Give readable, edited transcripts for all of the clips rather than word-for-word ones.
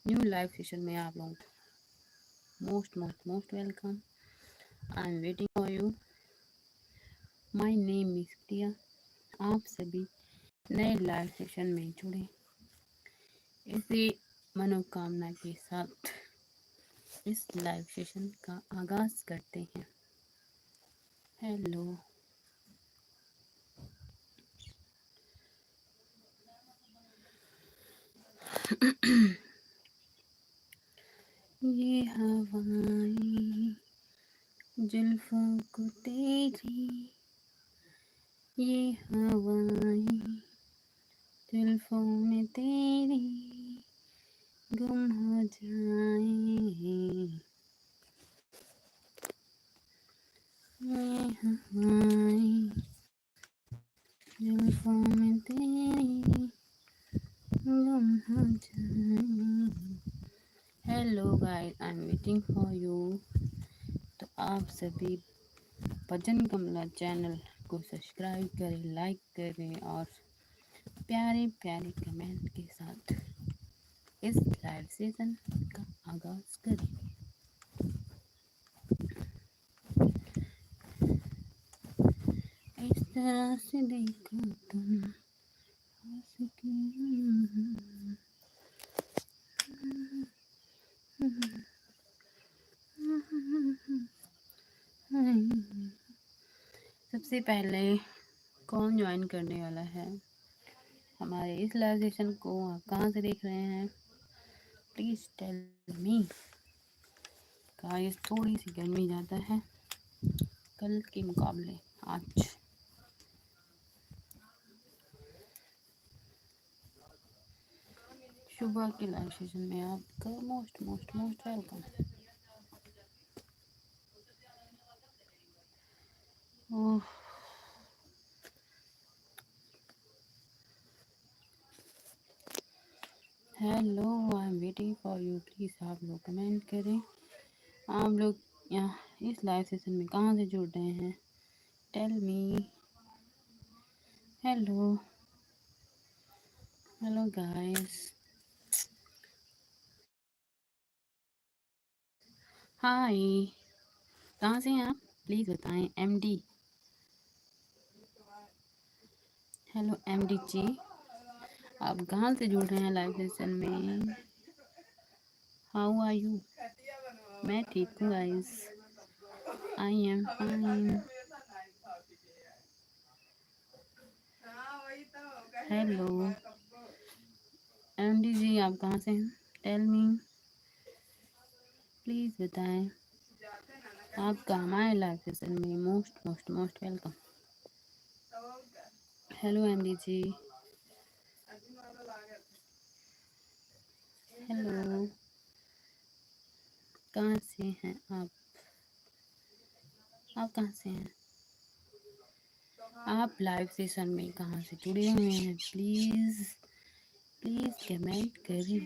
New live session में आप लोगों को most most most welcome. I am waiting for you. My name is Priya. आप सभी नए लाइव सेशन में जुड़े इसी मनोकामना के साथ इस लाइव सेशन का आगाज करते हैं। हेलो। ये हवाएं जुल्फों को तेरी, ये हवाएं जुल्फों में तेरी गुम हो जाएं। ये हवाएं जुल्फों में तेरी गुम हो जाएं। Hello guys, I am waiting for you. तो आप सभी भजन कमला चैनल को सब्सक्राइब करें, लाइक करें और प्यारे प्यारे कमेंट के साथ इस लाइव सेशन का आगाज करें। इस तरह से देखो तुम हंस के। सबसे पहले कौन ज्वाइन करने वाला है हमारे इस लाइव सेशन को? आप कहाँ से देख रहे हैं? Please tell me. गाइस, थोड़ी सी गर्मी ज़्यादा है कल के मुकाबले आज। सुबह के लाइव सेशन में आपका most most most welcome. Oh, hello, I am waiting for you. Please आप लोग कमेंट करें। आप लोग यहाँ इस लाइव सेशन में कहाँ से जुड़ रहे हैं? Tell me. Hello, hello guys. Hi, कहाँ से हैं आप? प्लीज़ बताएं। एमडी, हेलो एमडी जी, आप कहाँ से जुड़ रहे हैं लाइव सेशन में? How are you? मैं ठीक हूँ guys, I am fine. Hello MD ji, आप कहाँ से हैं? टेल मी, प्लीज़ बताएं। आपका हमारे लाइव सेशन में most most most welcome. Hello MD ji, hello, कहाँ से हैं आप? आप कहाँ से हैं? आप लाइव सेशन में कहाँ से जुड़े हुए हैं? प्लीज़ प्लीज़ कमेंट करें।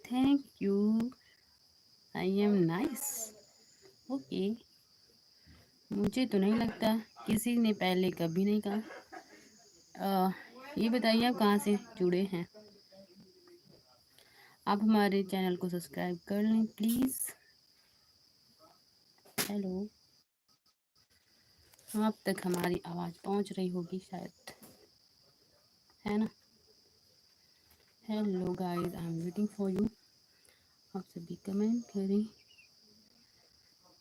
Thank you, I am nice. Okay, मुझे तो नहीं लगता किसी ने पहले कभी नहीं कहा। ये बताइए आप कहाँ से जुड़े हैं? आप हमारे चैनल को सब्सक्राइब कर लें प्लीज़। हेलो, आप तक हमारी आवाज़ पहुँच रही होगी शायद, है ना? Hello guys, I am waiting for you. आप सभी कमेंट करें।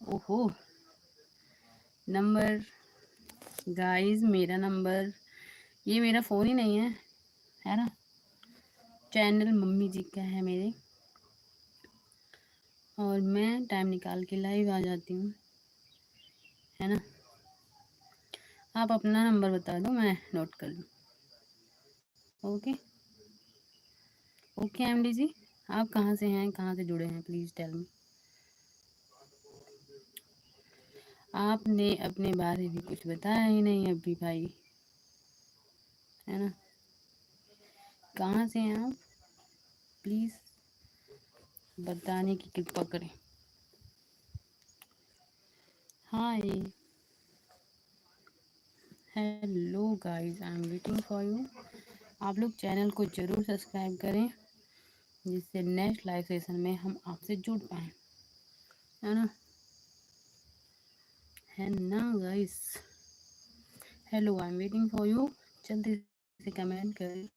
ओहो, नंबर गाइस, मेरा नंबर, ये मेरा फ़ोन ही नहीं है ना? चैनल मम्मी जी का है मेरे, और मैं टाइम निकाल के लाइव आ जाती हूँ, है ना? आप अपना नंबर बता दो, मैं नोट कर लूँ। ओके ओके एमडी जी, आप कहाँ से हैं, कहाँ से जुड़े हैं? Please tell me. आपने अपने बारे में कुछ बताया ही नहीं अभी भाई, है ना? कहाँ से हैं आप? प्लीज़ बताने की कृपा करें। Hi, hello guys, I am waiting for you. आप लोग चैनल को ज़रूर सब्सक्राइब करें, जिससे नेक्स्ट लाइव सेशन में हम आपसे जुड़ पाएँ, है ना? है ना guys? Hello, I am waiting for you. जल्दी से कमेंट करें।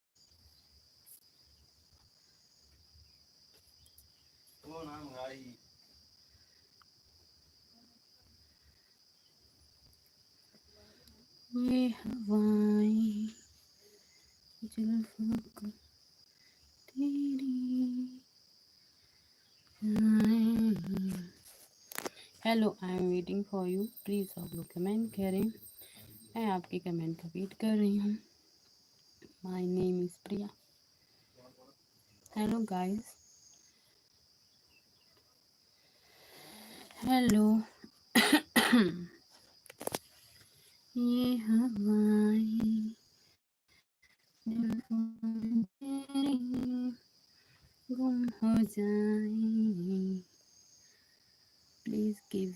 ये हवाएं जुल्फों को तेरी hello, I am waiting for you. Please आप लोग कमेंट करें, मैं आपके कमेंट का वेट कर रही हूँ। My name is Priya. Hello guys, hello. ये हवाएं जुल्फों में तेरी गुम हो जाएं। प्लीज गिव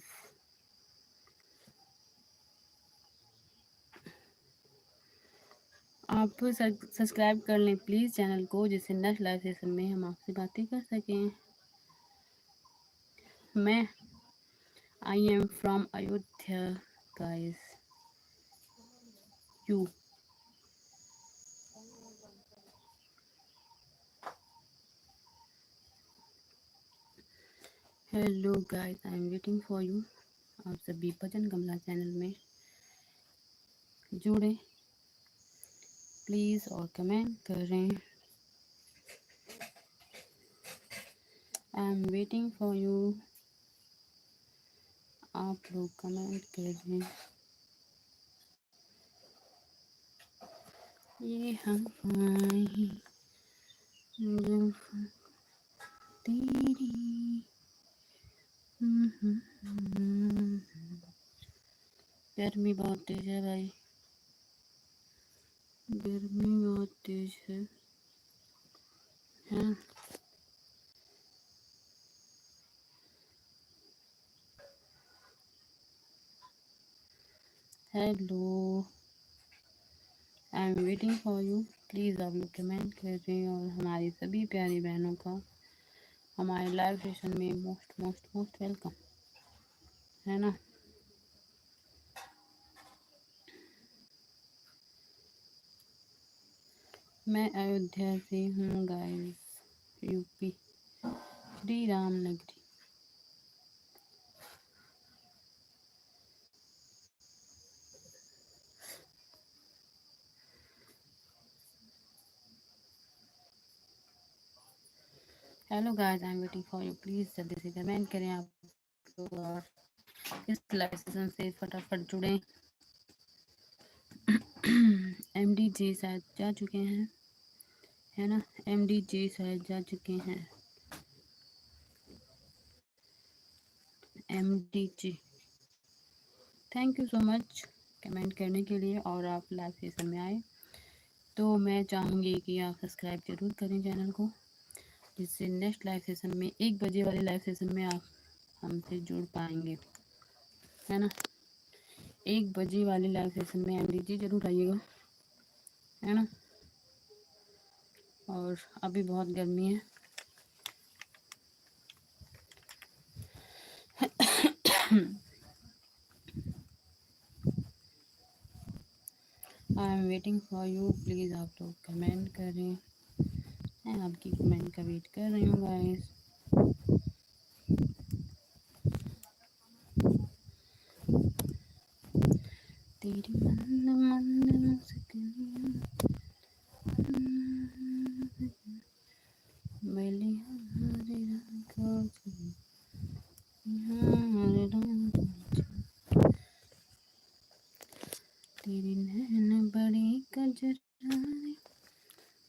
आप सब्सक्राइब कर लें प्लीज़ चैनल को, जिससे नेक्स्ट लाइव सेशन में हम आपसे बातें कर सकें। मैं I am from Ayodhya guys. You hello guys, I am waiting for you. आप सभी भजन कमला चैनल में जुड़े प्लीज़ और कमेंट करें। आई एम वेटिंग फॉर यू। आप लोग कमेंट करें। ये हवाएं जुल्फों तेरी गर्मी बहुत तेज है भाई, गर्मी बहुत तेज है। हाँ, hello, I am waiting for you. Please आप लोग कमेंट करें और हमारी सभी प्यारी बहनों का हमारे लाइव सेशन में मोस्ट मोस्ट मोस्ट वेलकम, है ना? मैं अयोध्या से हूँ गाइस, यूपी, श्री राम नगरी। Hello guys, I am waiting for you. Please जल्दी से कमेंट करें आप लोग और इस लाइव सेशन से फटाफट जुड़ें। एमडी जी शायद जा चुके हैं, है ना? एमडी जी शायद जा चुके हैं। MD ji, thank you so much comment करने के लिए। और आप लाइव सेशन में आए तो मैं चाहूँगी कि आप सब्सक्राइब जरूर करें चैनल को, जिससे नेक्स्ट लाइव सेशन में 1 बजे वाले लाइव सेशन में आप हमसे जुड़ पाएंगे, है ना? 1 बजे वाले लाइव सेशन में एमडी जी जरूर आइएगा, है ना? और अभी बहुत गर्मी है। आई am waiting for you. Please आप लोग कमेंट करें, मैं आपकी कमेंट का वेट कर रही हूँ गाइस। तेरी मंद मंद मुस्कान मैली हमारे आँखों से हमारे रंग, तेरी नैन बड़ी कजरारे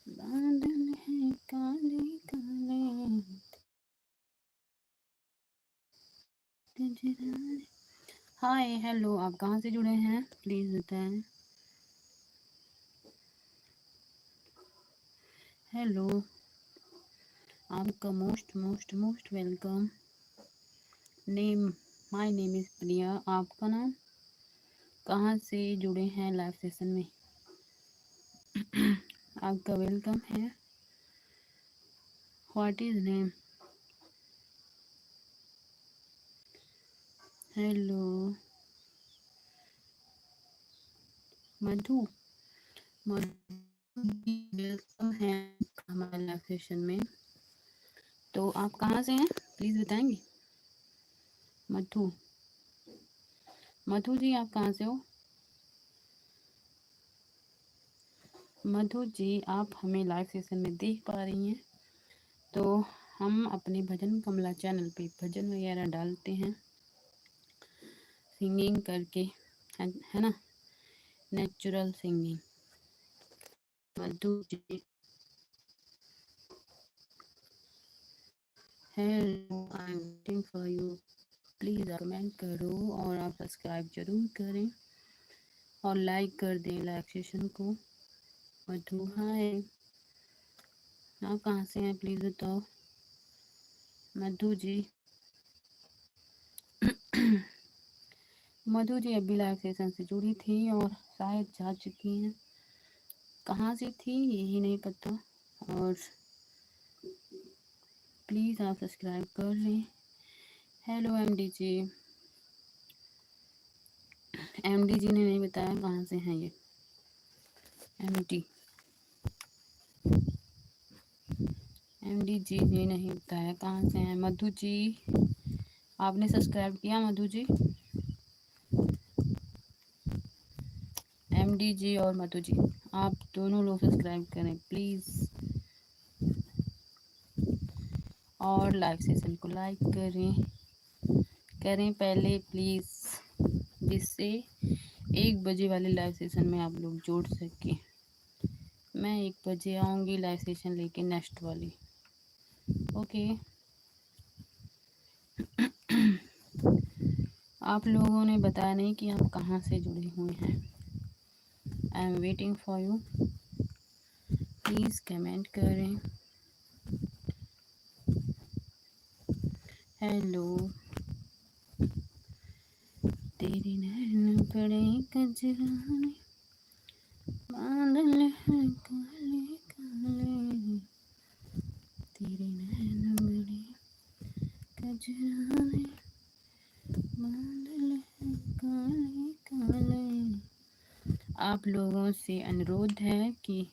बादल है काले काले कजरारे। हाय हेलो, आप कहाँ से जुड़े हैं प्लीज़ बताएं। हेलो, आपका most most most welcome. Name, my name is Priya. आपका नाम कहाँ से जुड़े हैं लाइव सेशन में। आपका वेलकम है। What is name. Hello Madhu. Welcome है हमारे लाइव सेशन में। तो आप कहाँ से हैं प्लीज़ बताएंगे। मधु जी आप कहाँ से हो। मधु जी आप हमें लाइव सेशन में देख पा रही हैं। तो हम अपने भजन कमला चैनल पे भजन वगैरह डालते हैं सिंगिंग करके, है ना, natural singing. Madhu ji hello I am waiting for you. Please comment करो और आप सब्सक्राइब जरूर करें और लाइक कर दें लाइव सेशन को। मधु हाय, आप कहाँ से हैं प्लीज़ बताओ। मधु जी मधु जी अभी लाइव सेशन से जुड़ी थी और शायद जा चुकी हैं। कहाँ से थी यही नहीं पता। और प्लीज़ आप सब्सक्राइब कर लें। हेलो एमडी जी। एमडी जी ने नहीं बताया कहाँ से हैं ये। एमडी जी ने नहीं बताया कहाँ से हैं। मधु जी आपने सब्सक्राइब किया। मधु जी, एमडी जी और मधु जी आप दोनों लोग सब्सक्राइब करें प्लीज़ और लाइव सेशन को लाइक करें पहले प्लीज़, जिससे 1 बजे वाले लाइव सेशन में आप लोग जुड़ सके। मैं 1 बजे आऊँगी लाइव सेशन लेके नेक्स्ट वाली। ओके आप लोगों ने बताया नहीं कि आप कहाँ से जुड़े हुए हैं। आई am waiting for you. Please comment करें। हेलो तेरी नैन बड़े कजराने बादल हैं काले काले, तेरे नैन बड़े कजराने बादल हैं काले काले। आप लोगों से अनुरोध है कि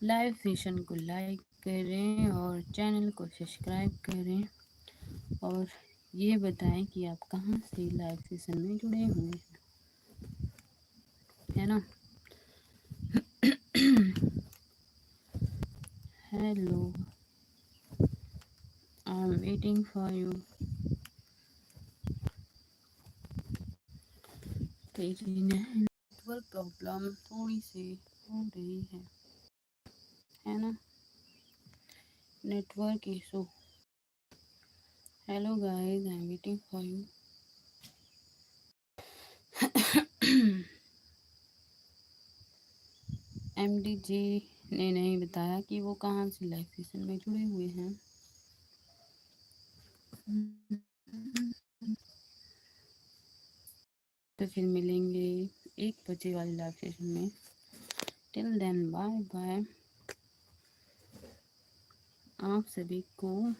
लाइव सेशन को लाइक करें और चैनल को सब्सक्राइब करें और ये बताएं कि आप कहाँ से लाइव सेशन में जुड़े हुए हैं, है ना। Hello I am waiting for you. तेरी नेटवर्क प्रॉब्लम थोड़ी सी हो रही है ना, network issue. Hello guys I am waiting for you. MD ji ने नहीं बताया कि वो कहाँ से लाइव सेशन में जुड़े हुए हैं। तो फिर मिलेंगे 1 बजे वाले लाइव सेशन में। Till then bye bye. आप सभी को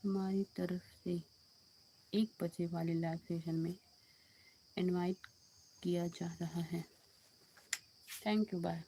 हमारी तरफ से 1 बजे वाले लाइव सेशन में इनवाइट किया जा रहा है। Thank you bye.